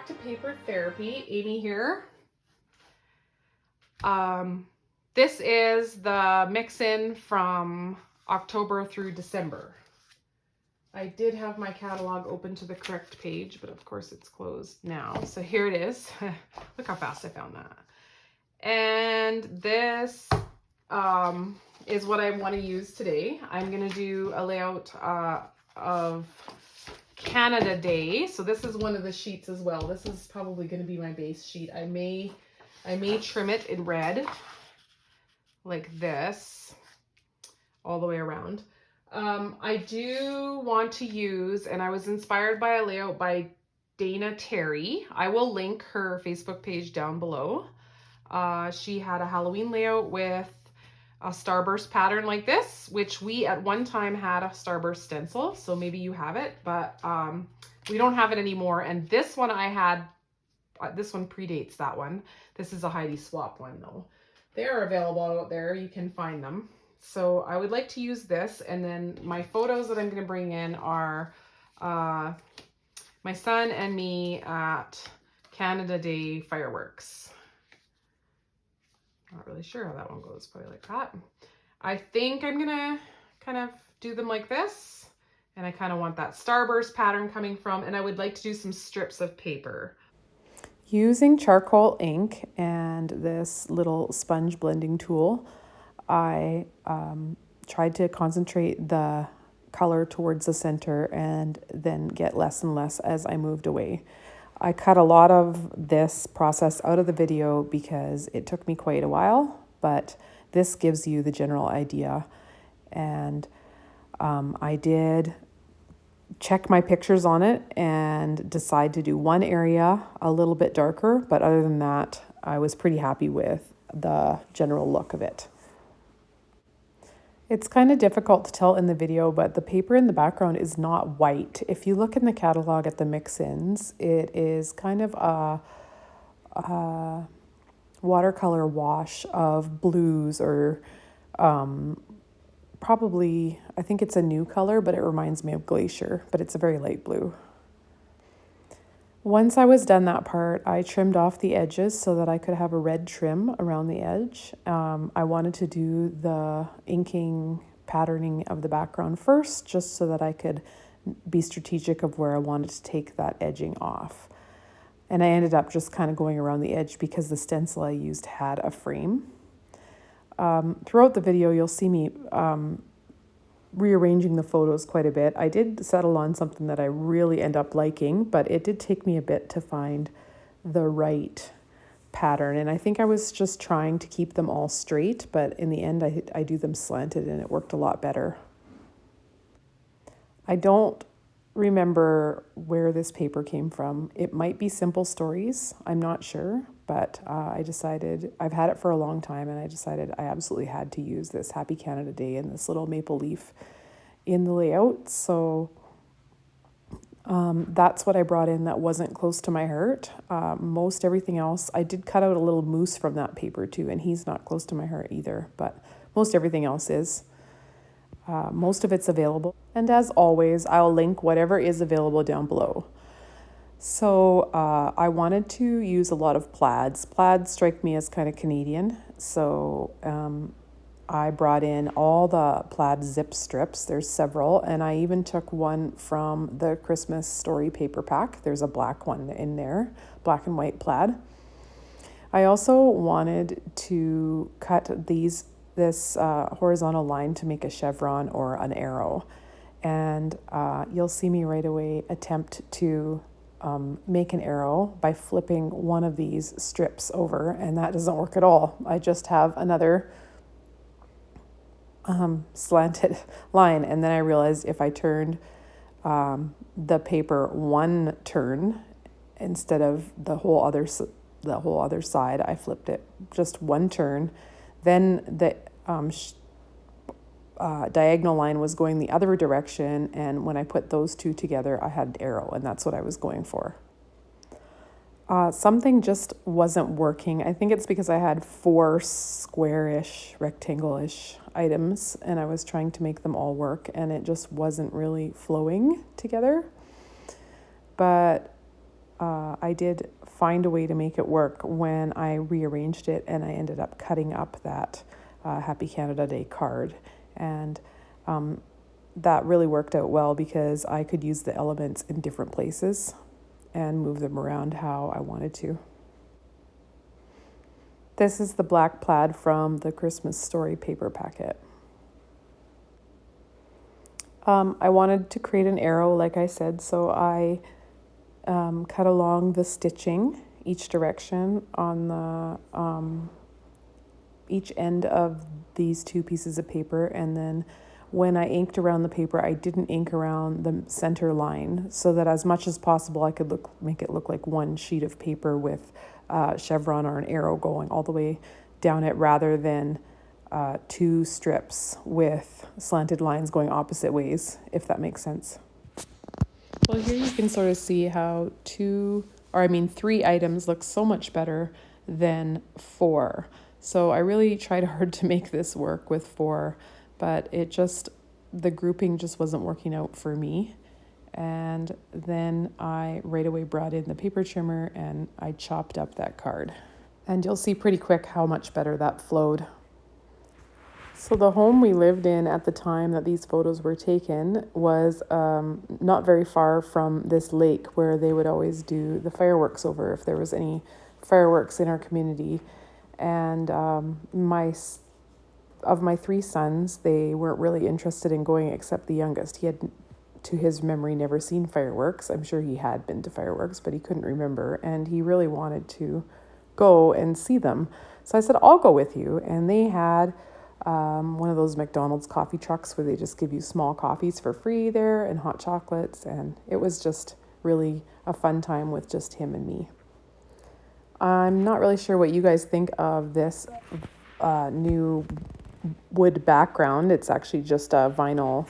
back to paper therapy. Amy here. This is the mix-in from October through December. I did have my catalog open to the correct page, but of course it's closed now. So here it is. Look how fast I found that. And this is what I want to use today. I'm going to do a layout of Canada Day. So this is one of the sheets as well. This is probably going to be my base sheet. I may trim it in red like this all the way around. I do want to use, and I was inspired by a layout by Dana Terry. I will link her Facebook page down below. She had a Halloween layout with a starburst pattern like this, which we at one time had a starburst stencil, so maybe you have it, but we don't have it anymore. And this one I had, this one predates that one. This is a Heidi Swap one though. They are available out there, you can find them. So I would like to use this, and then my photos that I'm going to bring in are my son and me at Canada Day fireworks. Not really sure how that one goes, probably like that. I think I'm gonna kind of do them like this, and I kind of want that starburst pattern coming from, and I would like to do some strips of paper. Using charcoal ink and this little sponge blending tool, I tried to concentrate the color towards the center and then get less and less as I moved away. I cut a lot of this process out of the video because it took me quite a while, but this gives you the general idea. And I did check my pictures on it and decide to do one area a little bit darker, but other than that, I was pretty happy with the general look of it. It's kind of difficult to tell in the video, but the paper in the background is not white. If you look in the catalog at the mix-ins, it is kind of a watercolor wash of blues, or probably, I think it's a new color, but it reminds me of Glacier, but it's a very light blue. Once I was done that part, I trimmed off the edges so that I could have a red trim around the edge. I wanted to do the inking patterning of the background first, just so that I could be strategic of where I wanted to take that edging off. And I ended up just kind of going around the edge because the stencil I used had a frame. Throughout the video, you'll see me rearranging the photos quite a bit. I did settle on something that I really end up liking, but it did take me a bit to find the right pattern. And I think I was just trying to keep them all straight, but in the end I do them slanted and it worked a lot better. I don't remember where this paper came from. It might be Simple Stories, I'm not sure, but I decided, I've had it for a long time, and I decided I absolutely had to use this Happy Canada Day and this little maple leaf in the layout. So that's what I brought in that wasn't close to my heart. Most everything else, I did cut out a little moose from that paper too, and he's not close to my heart either, but most everything else is. Most of it's available. And as always, I'll link whatever is available down below. So I wanted to use a lot of plaids. Plaids strike me as kind of Canadian. So I brought in all the plaid zip strips. There's several. And I even took one from the Christmas story paper pack. There's a black one in there, black and white plaid. I also wanted to cut this horizontal line to make a chevron or an arrow. And you'll see me right away attempt to make an arrow by flipping one of these strips over, and that doesn't work at all. I just have another slanted line, and then I realized if I turned the paper one turn instead of the whole other side, I flipped it just one turn, then the diagonal line was going the other direction, and when I put those two together, I had an arrow, and that's what I was going for. Something just wasn't working. I think it's because I had 4 square-ish, rectangle-ish items, and I was trying to make them all work, and it just wasn't really flowing together. But I did find a way to make it work when I rearranged it, and I ended up cutting up that Happy Canada Day card. And that really worked out well because I could use the elements in different places and move them around how I wanted to. This is the black plaid from the Christmas Story paper packet. I wanted to create an arrow, like I said, so I cut along the stitching each direction on the each end of these two pieces of paper, and then when I inked around the paper, I didn't ink around the center line, so that as much as possible I could make it look like one sheet of paper with a chevron or an arrow going all the way down it, rather than two strips with slanted lines going opposite ways, if that makes sense. Well, here you can sort of see how three items look so much better than four. So I really tried hard to make this work with four, but the grouping just wasn't working out for me. And then I right away brought in the paper trimmer and I chopped up that card. And you'll see pretty quick how much better that flowed. So the home we lived in at the time that these photos were taken was not very far from this lake where they would always do the fireworks over if there was any fireworks in our community. And of my three sons, they weren't really interested in going except the youngest. He had, to his memory, never seen fireworks. I'm sure he had been to fireworks, but he couldn't remember. And he really wanted to go and see them. So I said, I'll go with you. And they had one of those McDonald's coffee trucks where they just give you small coffees for free there and hot chocolates. And it was just really a fun time with just him and me. I'm not really sure what you guys think of this new wood background. It's actually just a vinyl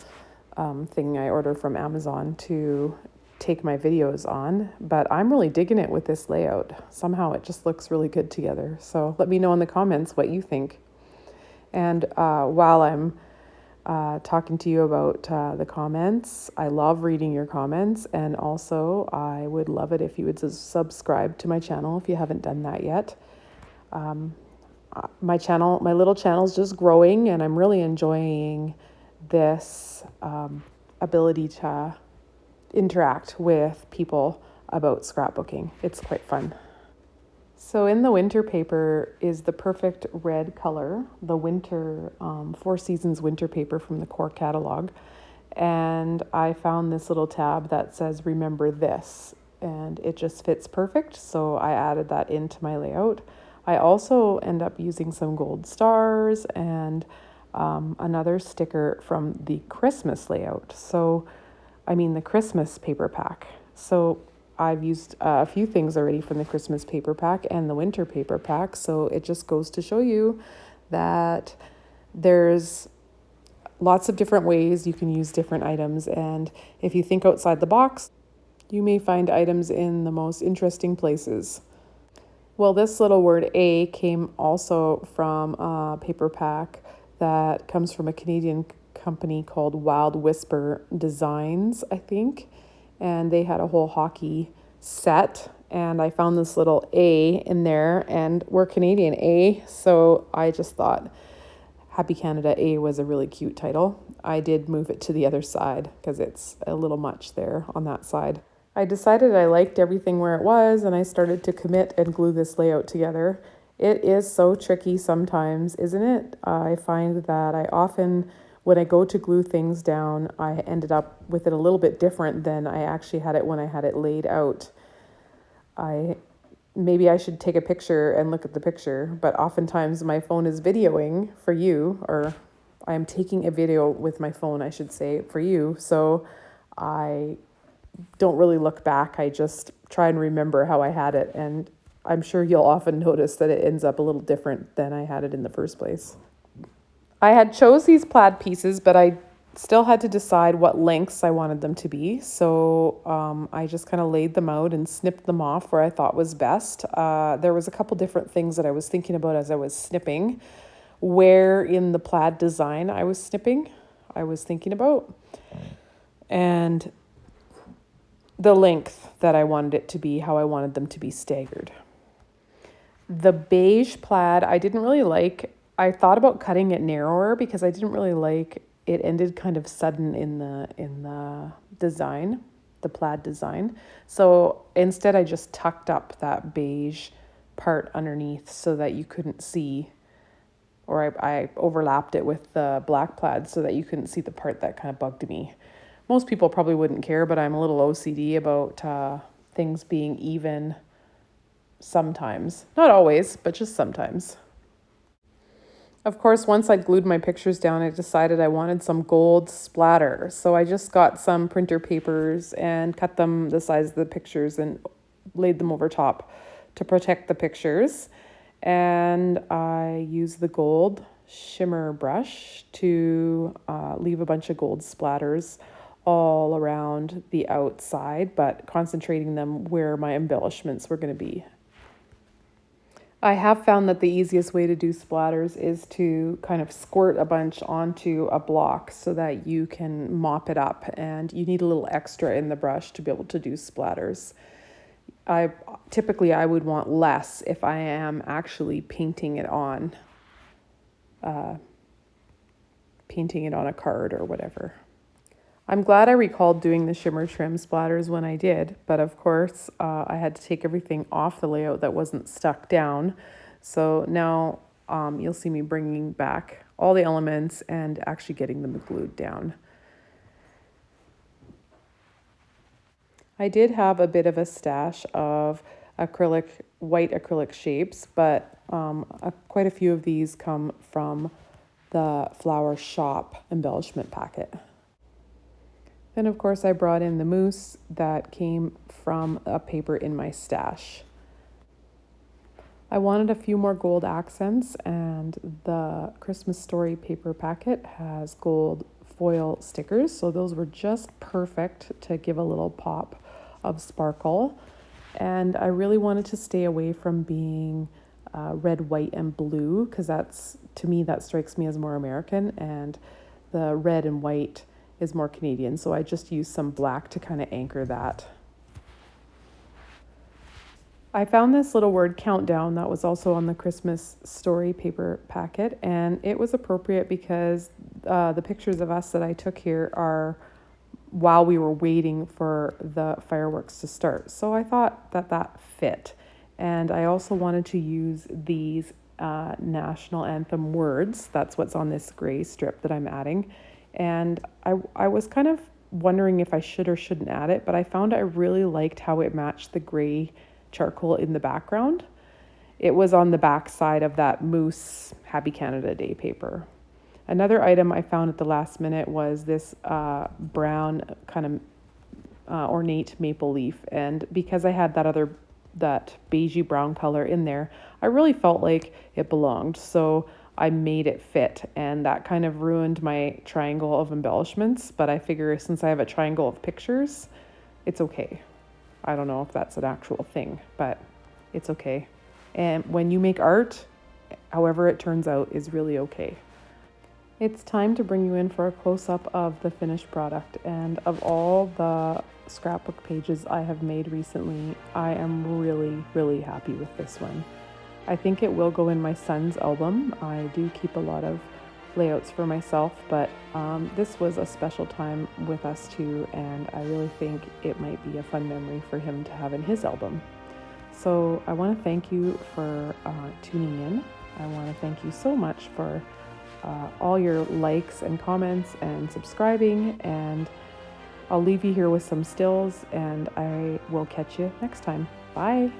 thing I ordered from Amazon to take my videos on, but I'm really digging it with this layout. Somehow it just looks really good together. So let me know in the comments what you think. And while I'm talking to you about the comments, I love reading your comments, and also I would love it if you would subscribe to my channel if you haven't done that yet. My little channel is just growing, and I'm really enjoying this ability to interact with people about scrapbooking. It's quite fun. So in the winter paper is the perfect red color, the winter, Four Seasons winter paper from the core catalog. And I found this little tab that says, remember this, and it just fits perfect. So I added that into my layout. I also end up using some gold stars and another sticker from the Christmas layout. The Christmas paper pack. So I've used a few things already from the Christmas paper pack and the winter paper pack. So it just goes to show you that there's lots of different ways you can use different items. And if you think outside the box, you may find items in the most interesting places. Well, this little word A came also from a paper pack that comes from a Canadian company called Wild Whisper Designs, I think. And they had a whole hockey set, and I found this little A in there, and we're Canadian A, so I just thought Happy Canada A was a really cute title. I did move it to the other side because it's a little much there on that side. I decided I liked everything where it was, and I started to commit and glue this layout together. It is so tricky sometimes, isn't it? I find that I often, when I go to glue things down, I ended up with it a little bit different than I actually had it when I had it laid out. Maybe I should take a picture and look at the picture, but oftentimes my phone is videoing for you, or I am taking a video with my phone, I should say, for you. So I don't really look back. I just try and remember how I had it. And I'm sure you'll often notice that it ends up a little different than I had it in the first place. I had chose these plaid pieces, but I still had to decide what lengths I wanted them to be. So I just kind of laid them out and snipped them off where I thought was best. There was a couple different things that I was thinking about as I was snipping. Where in the plaid design I was thinking about. And the length that I wanted it to be, how I wanted them to be staggered. The beige plaid, I didn't really like. I thought about cutting it narrower because I didn't really like it ended kind of sudden in the design, the plaid design. So instead I just tucked up that beige part underneath so that you couldn't see, or I overlapped it with the black plaid so that you couldn't see the part that kind of bugged me. Most people probably wouldn't care, but I'm a little OCD about things being even sometimes. Not always, but just sometimes. Of course, once I glued my pictures down, I decided I wanted some gold splatter. So I just got some printer papers and cut them the size of the pictures and laid them over top to protect the pictures. And I used the gold shimmer brush to leave a bunch of gold splatters all around the outside, but concentrating them where my embellishments were going to be. I have found that the easiest way to do splatters is to kind of squirt a bunch onto a block so that you can mop it up, and you need a little extra in the brush to be able to do splatters. Typically I would want less if I am actually painting it on a card or whatever. I'm glad I recalled doing the shimmer trim splatters when I did, but of course I had to take everything off the layout that wasn't stuck down. So now you'll see me bringing back all the elements and actually getting them glued down. I did have a bit of a stash of white acrylic shapes, but quite a few of these come from the Flower Shop embellishment packet. Then of course I brought in the mousse that came from a paper in my stash. I wanted a few more gold accents, and the Christmas Story paper packet has gold foil stickers, so those were just perfect to give a little pop of sparkle. And I really wanted to stay away from being red, white, and blue, because to me that strikes me as more American, and the red and white is more Canadian, so I just used some black to kind of anchor that. I found this little word countdown that was also on the Christmas Story paper packet, and it was appropriate because the pictures of us that I took here are while we were waiting for the fireworks to start. So I thought that fit. And I also wanted to use these national anthem words. That's what's on this gray strip that I'm adding. And I was kind of wondering if I should or shouldn't add it, but I found I really liked how it matched the gray charcoal in the background. It was on the back side of that mousse Happy Canada Day paper. Another item I found at the last minute was this brown kind of ornate maple leaf. And because I had that beigey brown color in there, I really felt like it belonged. So I made it fit, and that kind of ruined my triangle of embellishments, but I figure since I have a triangle of pictures, it's okay. I don't know if that's an actual thing, but it's okay. And when you make art, however it turns out is really okay. It's time to bring you in for a close-up of the finished product, and of all the scrapbook pages I have made recently, I am really, really happy with this one. I think it will go in my son's album. I do keep a lot of layouts for myself, but this was a special time with us too, and I really think it might be a fun memory for him to have in his album. So I want to thank you for tuning in. I want to thank you so much for all your likes and comments and subscribing, and I'll leave you here with some stills, and I will catch you next time. Bye.